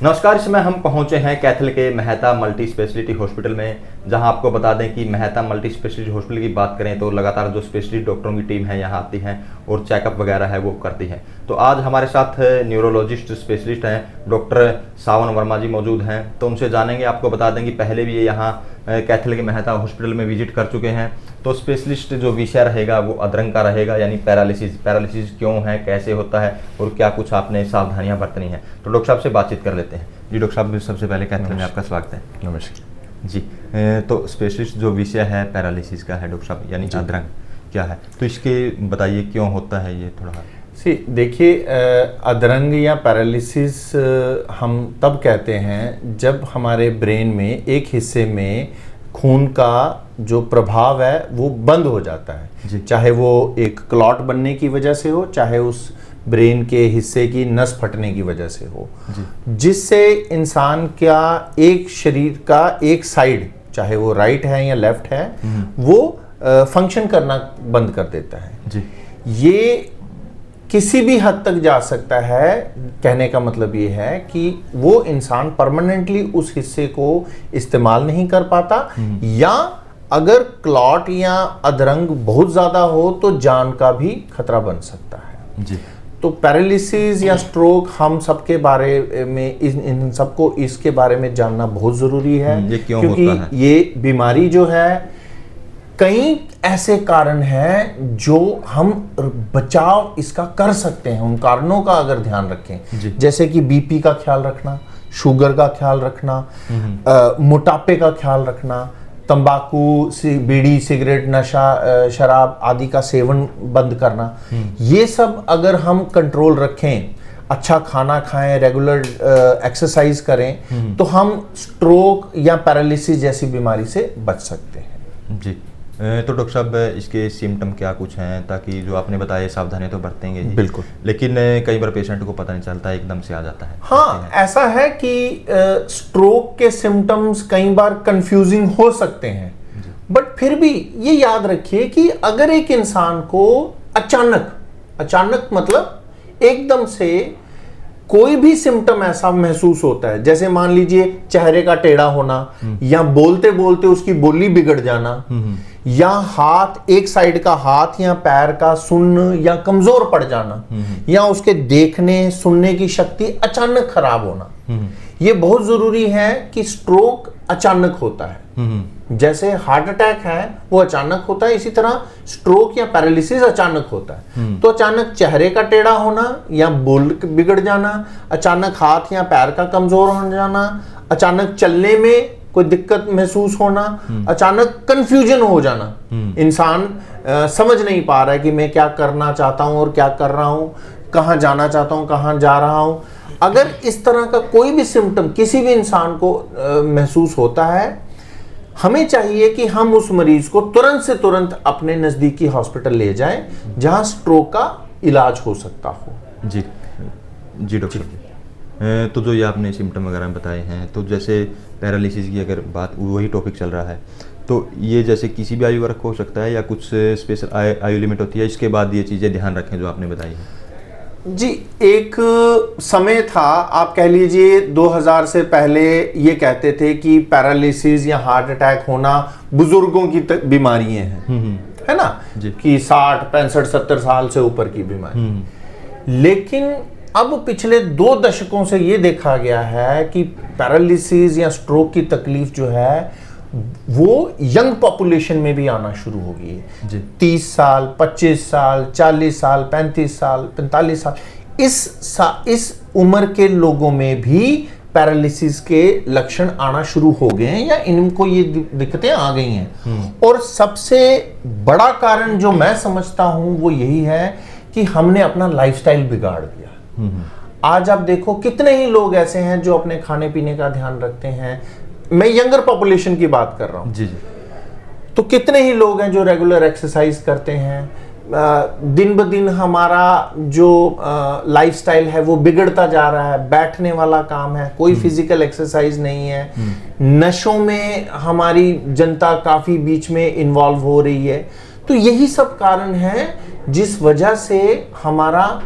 नमस्कार। इस समय हम पहुंचे हैं कैथल के मेहता मल्टी स्पेशलिटी हॉस्पिटल में, जहां आपको बता दें कि मेहता मल्टी स्पेशलिटी हॉस्पिटल की बात करें तो लगातार जो स्पेशलिस्ट डॉक्टरों की टीम है यहाँ आती है और चेकअप वगैरह है वो करती है। तो आज हमारे साथ न्यूरोलॉजिस्ट स्पेशलिस्ट हैं डॉक्टर सावन वर्मा जी मौजूद हैं, तो उनसे जानेंगे। आपको बता दें कि पहले भी ये यहाँ कैथल के मेहता हॉस्पिटल में विजिट कर चुके हैं। तो स्पेशलिस्ट जो विषय रहेगा वो अधरंग का रहेगा, यानी पैरालिसिस क्यों है, कैसे होता है और क्या कुछ आपने सावधानियां बरतनी हैं। तो डॉक्टर साहब से बातचीत कर लेते हैं। जी डॉक्टर साहब, सबसे पहले कैथल में आपका स्वागत है। नमस्कार जी। तो स्पेशलिस्ट जो विषय है पैरालिसिस का है डॉक्टर साहब, यानी अधरंग क्या है, तो इसके बताइए क्यों होता है ये थोड़ा। देखिए, अधरंग या पैरालिसिस हम तब कहते हैं जब हमारे ब्रेन में एक हिस्से में खून का जो प्रभाव है वो बंद हो जाता है, चाहे वो एक क्लॉट बनने की वजह से हो, चाहे उस ब्रेन के हिस्से की नस फटने की वजह से हो, जिससे इंसान का एक शरीर का एक साइड, चाहे वो राइट है या लेफ्ट है, वो फंक्शन करना बंद कर देता है। ये किसी भी हद तक जा सकता है। कहने का मतलब ये है कि वो इंसान परमानेंटली उस हिस्से को इस्तेमाल नहीं कर पाता, या अगर क्लॉट या अधरंग बहुत ज़्यादा हो तो जान का भी खतरा बन सकता है। जी। तो पैरालिसिस या स्ट्रोक हम सबके बारे में इन सबको इसके बारे में जानना बहुत ज़रूरी है। ये क्यों क्योंकि होता है? ये बीमारी जो है, कई ऐसे कारण हैं जो हम बचाव इसका कर सकते हैं, उन कारणों का अगर ध्यान रखें, जैसे कि बीपी का ख्याल रखना, शुगर का ख्याल रखना, मोटापे का ख्याल रखना, तंबाकू, बीड़ी, सिगरेट, नशा, शराब आदि का सेवन बंद करना। ये सब अगर हम कंट्रोल रखें, अच्छा खाना खाएं, रेगुलर एक्सरसाइज करें, तो हम स्ट्रोक या पैरालिसिस जैसी बीमारी से बच सकते हैं। जी। तो डॉक्टर साहब, इसके सिम्टम क्या कुछ हैं, ताकि जो आपने बताया सावधानियां तो बरतेंगे ही, बिल्कुल, लेकिन कई बार पेशेंट को पता नहीं चलता, एकदम से आ जाता है। हाँ, ऐसा है कि स्ट्रोक के सिम्टम्स कई बार कंफ्यूजिंग हो सकते हैं, बट फिर भी ये याद रखिए कि अगर एक इंसान को अचानक मतलब एकदम से कोई भी सिम्टम ऐसा महसूस होता है, जैसे मान लीजिए चेहरे का टेढ़ा होना, या बोलते बोलते उसकी बोली बिगड़ जाना, या हाथ, एक साइड का हाथ या पैर का सुन्न या कमजोर पड़ जाना, या उसके देखने सुनने की शक्ति अचानक खराब होना, ये बहुत जरूरी है कि स्ट्रोक अचानक होता है। जैसे हार्ट अटैक है वो अचानक होता है, इसी तरह स्ट्रोक या पैरालिसिस अचानक होता है। तो अचानक चेहरे का टेढ़ा होना या बोल बिगड़ जाना, अचानक हाथ या पैर का कमजोर हो जाना, अचानक चलने में कोई दिक्कत महसूस होना, अचानक कंफ्यूजन हो जाना, इंसान समझ नहीं पा रहा है कि मैं क्या करना चाहता हूं और क्या कर रहा हूं, कहां जाना चाहता हूं, कहां जा रहा हूं। अगर इस तरह का कोई भी सिम्टम किसी भी इंसान को महसूस होता है, हमें चाहिए कि हम उस मरीज को तुरंत से तुरंत अपने नजदीकी हॉस्पिटल ले जाएं, जहां स्ट्रोक का इलाज हो सकता हो। जी डॉक्टर, तो जो ये आपने सिम्टम वगैरह बताए हैं, तो जैसे पैरालिसिस की अगर बात, वही टॉपिक चल रहा है, तो ये जैसे किसी भी आयु वर्ग को हो सकता है या कुछ स्पेशल आयु लिमिट होती है, इसके बाद ये चीज़ें ध्यान रखें जो आपने बताई है। जी, एक समय था, आप कह लीजिए 2000 से पहले, ये कहते थे कि पैरालिसिस या हार्ट अटैक होना बुजुर्गों की बीमारियां हैं, है ना, कि 60, 65, 70 साल से ऊपर की बीमारी। लेकिन अब पिछले 2 दशकों से ये देखा गया है कि पैरालिसिस या स्ट्रोक की तकलीफ जो है वो यंग पॉपुलेशन में भी आना शुरू हो गई है। 30 साल, 25 साल, 40 साल, 35 साल, 45 साल, इस उम्र के लोगों में भी पैरालिसिस के लक्षण आना शुरू हो गए हैं, या इनको ये दिक्कतें आ गई हैं। और सबसे बड़ा कारण जो मैं समझता हूं वो यही है कि हमने अपना लाइफस्टाइल बिगाड़ दिया। आज आप देखो कितने ही लोग ऐसे हैं जो अपने खाने पीने का ध्यान रखते हैं। मैं यंगर पॉपुलेशन की बात कर रहा हूं। तो कितने ही लोग हैं जो रेगुलर एक्सरसाइज करते हैं। दिन ब दिन हमारा जो लाइफस्टाइल है वो बिगड़ता जा रहा है, बैठने वाला काम है, कोई फिजिकल एक्सरसाइज नहीं है। नशों में हमारी जनता काफी बीच में इन्वॉल्व हो रही है। तो यही सब कारण है जिस वजह से हमारा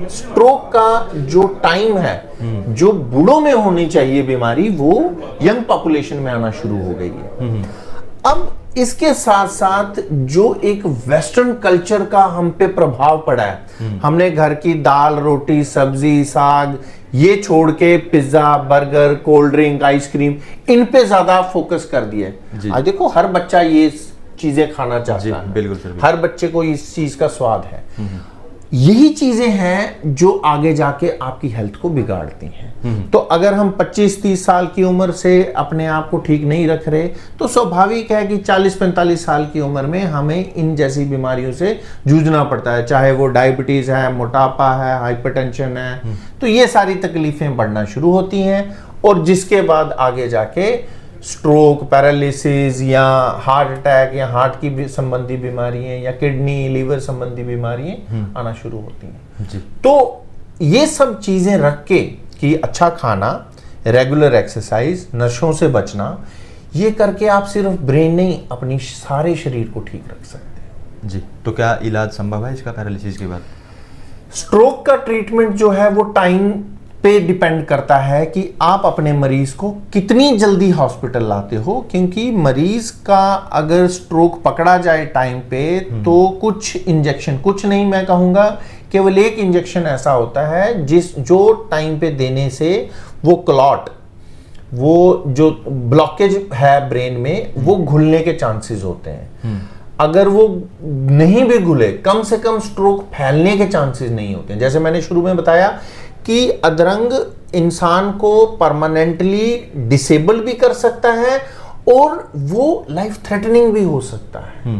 स्ट्रोक का जो टाइम है, जो बूढ़ों में होनी चाहिए बीमारी, वो यंग पॉपुलेशन में आना शुरू हो गई है। अब इसके साथ साथ जो एक वेस्टर्न कल्चर का हम पे प्रभाव पड़ा है, हमने घर की दाल रोटी सब्जी साग ये छोड़ के pizza burger cold drink ice cream इन पे ज्यादा फोकस कर दिया है। आज देखो हर बच्चा ये चीजें खाना चाहता है, बिल्कुल सर, हर बच्चे को इस चीज का स्वाद है। यही चीजें हैं जो आगे जाके आपकी हेल्थ को बिगाड़ती हैं। तो अगर हम 25-30 साल की उम्र से अपने आप को ठीक नहीं रख रहे तो स्वाभाविक है कि 40-45 साल की उम्र में हमें इन जैसी बीमारियों से जूझना पड़ता है, चाहे वो डायबिटीज है, मोटापा है, हाइपरटेंशन है। तो ये सारी तकलीफें बढ़ना शुरू होती हैं और जिसके बाद आगे जाके स्ट्रोक, पैरालिसिस या हार्ट अटैक या हार्ट की संबंधी बीमारियां या किडनी लीवर संबंधी बीमारियां आना शुरू होती हैं। जी। तो ये सब चीजें रख के कि अच्छा खाना, रेगुलर एक्सरसाइज, नशों से बचना, ये करके आप सिर्फ ब्रेन नहीं अपनी सारे शरीर को ठीक रख सकते हैं। जी। तो क्या इलाज संभव है इसका पैरालिसिस के बाद? स्ट्रोक का ट्रीटमेंट जो है वो टाइम पे डिपेंड करता है कि आप अपने मरीज को कितनी जल्दी हॉस्पिटल लाते हो, क्योंकि मरीज का अगर स्ट्रोक पकड़ा जाए टाइम पे तो कुछ इंजेक्शन, कुछ नहीं मैं कहूंगा केवल एक इंजेक्शन ऐसा होता है जो टाइम पे देने से वो क्लॉट, वो जो ब्लॉकेज है ब्रेन में वो घुलने के चांसेस होते हैं। अगर वो नहीं भी घुले, कम से कम स्ट्रोक फैलने के चांसेस नहीं होते हैं। जैसे मैंने शुरू में बताया कि अधरंग इंसान को परमानेंटली डिसेबल भी कर सकता है और वो लाइफ थ्रेटनिंग भी हो सकता है।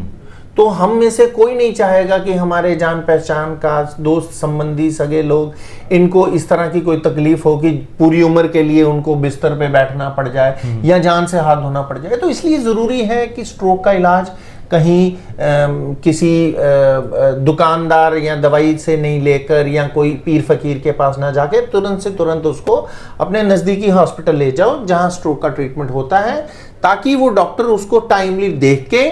तो हम में से कोई नहीं चाहेगा कि हमारे जान पहचान का दोस्त संबंधी सगे लोग इनको इस तरह की कोई तकलीफ हो कि पूरी उम्र के लिए उनको बिस्तर पे बैठना पड़ जाए या जान से हाथ धोना पड़ जाए। तो इसलिए जरूरी है कि स्ट्रोक का इलाज कहीं किसी दुकानदार या दवाई से नहीं लेकर या कोई पीर फकीर के पास ना जाके तुरंत से तुरंत उसको अपने नजदीकी हॉस्पिटल ले जाओ जहां स्ट्रोक का ट्रीटमेंट होता है, ताकि वो डॉक्टर उसको टाइमली देख के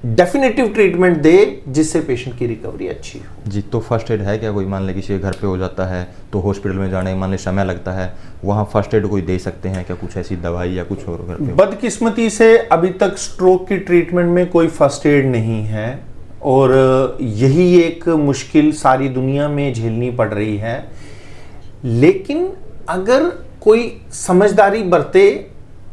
डेफिनेटिव ट्रीटमेंट दे जिससे पेशेंट की रिकवरी अच्छी हो। जी। तो फर्स्ट एड है क्या? कोई मान ले किसी के घर पे हो जाता है तो हॉस्पिटल में जाने मान ले समय लगता है, वहाँ फर्स्ट एड कोई दे सकते हैं क्या? कुछ ऐसी दवाई या कुछ और घर पे? बदकिस्मती से अभी तक स्ट्रोक की ट्रीटमेंट में कोई फर्स्ट एड नहीं है और यही एक मुश्किल सारी दुनिया में झेलनी पड़ रही है। लेकिन अगर कोई समझदारी बरते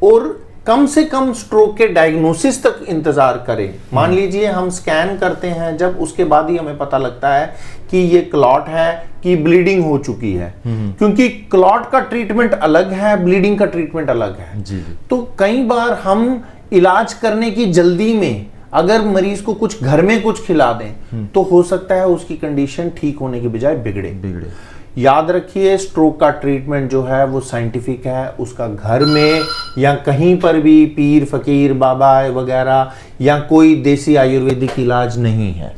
और कम से कम स्ट्रोक के डायग्नोसिस तक इंतजार करें, मान लीजिए हम स्कैन करते हैं जब, उसके बाद ही हमें पता लगता है कि ये क्लॉट है कि ब्लीडिंग हो चुकी है, क्योंकि क्लॉट का ट्रीटमेंट अलग है, ब्लीडिंग का ट्रीटमेंट अलग है। जी। तो कई बार हम इलाज करने की जल्दी में अगर मरीज को कुछ घर में कुछ खिला दें तो हो सकता है उसकी कंडीशन ठीक होने की बजाय बिगड़े। याद रखिए, स्ट्रोक का ट्रीटमेंट जो है वो साइंटिफिक है, उसका घर में या कहीं पर भी पीर फकीर बाबा वगैरह या कोई देसी आयुर्वेदिक इलाज नहीं है।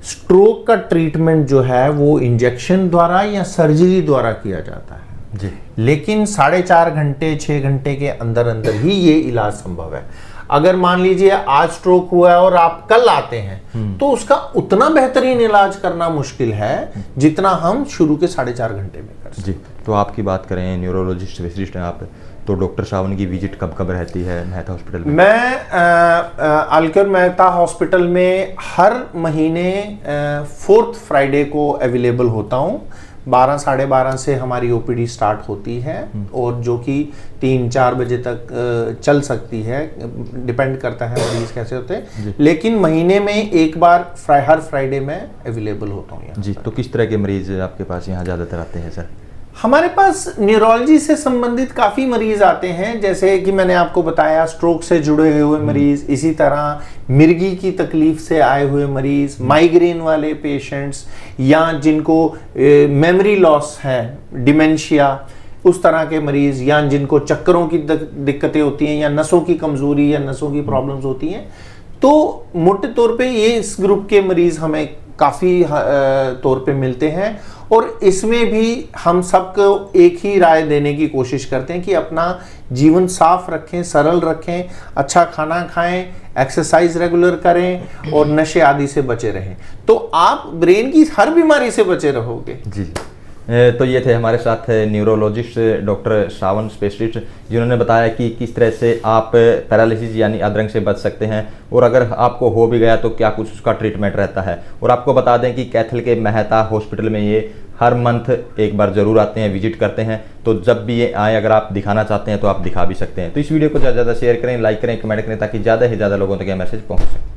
स्ट्रोक का ट्रीटमेंट जो है वो इंजेक्शन द्वारा या सर्जरी द्वारा किया जाता है। जी। लेकिन 4.5 घंटे 6 घंटे के अंदर अंदर ही ये इलाज संभव है। अगर मान लीजिए आज स्ट्रोक हुआ है और आप कल आते हैं तो उसका उतना बेहतरीन इलाज करना मुश्किल है जितना हम शुरू के 4.5 घंटे में कर सकते। जी। तो आपकी बात करें, न्यूरोलॉजिस्ट स्पेशलिस्ट हैं आप, तो डॉक्टर साहब की विजिट कब कब रहती है मेहता हॉस्पिटल में? मैं अलकर मेहता हॉस्पिटल में हर महीने 4th फ्राइडे को अवेलेबल होता हूँ। 12 साढ़े 12 से हमारी ओपीडी स्टार्ट होती है और जो कि 3-4 बजे तक चल सकती है, डिपेंड करता है मरीज कैसे होते हैं। लेकिन महीने में एक बार हर फ्राइडे में अवेलेबल होता हूँ। जी। तो किस तरह के मरीज आपके पास यहाँ ज़्यादातर आते हैं सर? हमारे पास न्यूरोलॉजी से संबंधित काफ़ी मरीज आते हैं, जैसे कि मैंने आपको बताया स्ट्रोक से जुड़े हुए मरीज, इसी तरह मिर्गी की तकलीफ से आए हुए मरीज, माइग्रेन वाले पेशेंट्स या जिनको मेमोरी लॉस है, डिमेंशिया, उस तरह के मरीज, या जिनको चक्करों की दिक्कतें होती हैं या नसों की कमजोरी या नसों की प्रॉब्लम्स होती हैं। तो मोटे तौर पे ये इस ग्रुप के मरीज हमें काफ़ी तौर पे मिलते हैं और इसमें भी हम सबको एक ही राय देने की कोशिश करते हैं कि अपना जीवन साफ रखें, सरल रखें, अच्छा खाना खाएं, एक्सरसाइज रेगुलर करें और नशे आदि से बचे रहें, तो आप ब्रेन की हर बीमारी से बचे रहोगे। जी। तो ये थे हमारे साथ न्यूरोलॉजिस्ट डॉक्टर श्रावण स्पेशलिस्ट, जिन्होंने बताया कि किस तरह से आप पैरालिसिस यानी अधरंग से बच सकते हैं, और अगर आपको हो भी गया तो क्या कुछ उसका ट्रीटमेंट रहता है। और आपको बता दें कि कैथल के मेहता हॉस्पिटल में ये हर मंथ एक बार ज़रूर आते हैं, विजिट करते हैं। तो जब भी ये आए, अगर आप दिखाना चाहते हैं तो आप दिखा भी सकते हैं। तो इस वीडियो को ज़्यादा से ज़्यादा शेयर करें, लाइक करें, कमेंट करें, ताकि ज़्यादा से ज़्यादा लोगों तक ये मैसेज पहुँच सके।